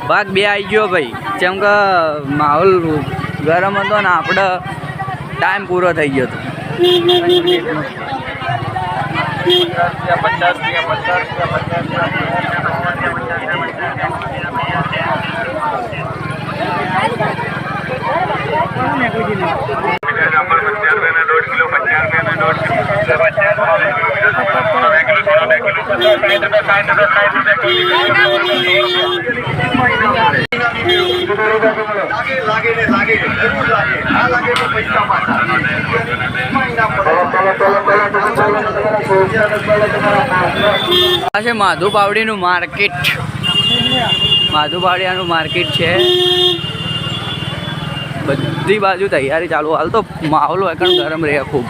ભાગ બે આવી ગયો ભાઈ, જેમ કે માહોલ ગરમ હતો ને આપણે ટાઈમ પૂરો થઈ ગયો હતો. આ છે માધુ પાવડીનું માર્કેટ. માધુ પાવડિયાનું માર્કેટ છે. બધી બાજુ તૈયારી ચાલુ. હાલ તો માહોલ હોય કારણ ગરમ રહે ખૂબ.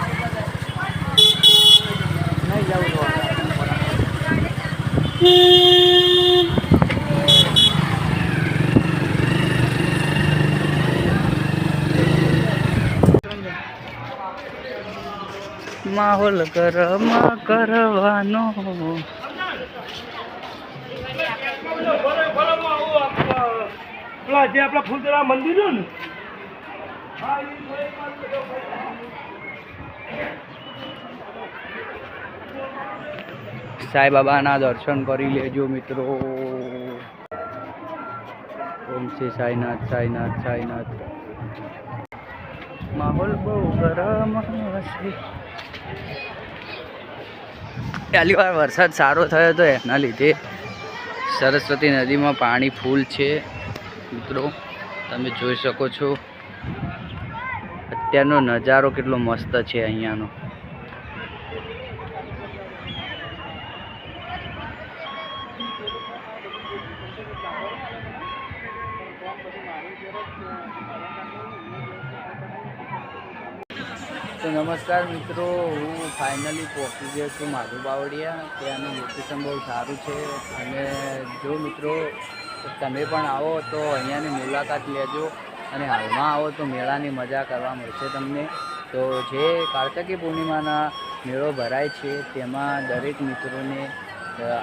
માહોલ ગરમ કરવાનો. જે આપણા ફૂલતરા મંદિર ને સાંઈ બાબાના દર્શન કરી લેજો મિત્રો. ઓમ શ્રી સાઈનાથ સાઈનાથ સાઈનાથ. માહોલ બહુ ગરમ હશે. પહેલી વાર વરસાદ સારો થયો હતો એના લીધે સરસ્વતી નદીમાં પાણી ફૂલ છે મિત્રો. તમે જોઈ શકો છો અત્યારનો નજારો કેટલો મસ્ત છે અહીંયાનો. તો નમસ્કાર મિત્રો, હું ફાઇનલી પહોંચી ગયો છું માધુ પાવડિયા. ત્યાંનું લોકેશન બહુ સારું છે અને જો મિત્રો તમે પણ આવો તો અહીંયાની મુલાકાત લેજો અને હાલમાં આવો તો મેળાની મજા કરવા મળશે તમને. તો જે કાર્તિકી પૂર્ણિમાના મેળો ભરાય છે તેમાં દરેક મિત્રોને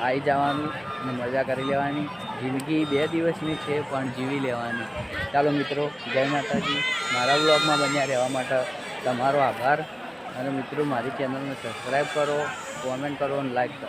આવી જવાનું અને મજા કરી લેવાની. જિંદગી 2 દિવસની છે પણ જીવી લેવાની. ચાલો મિત્રો, જય માતાજી. મારા બ્લોગમાં બન્યા રહેવા માટે તમારો આભાર. અને મિત્રો મારી ચેનલને સબસ્ક્રાઈબ કરો, કોમેન્ટ કરો અને લાઈક કરો.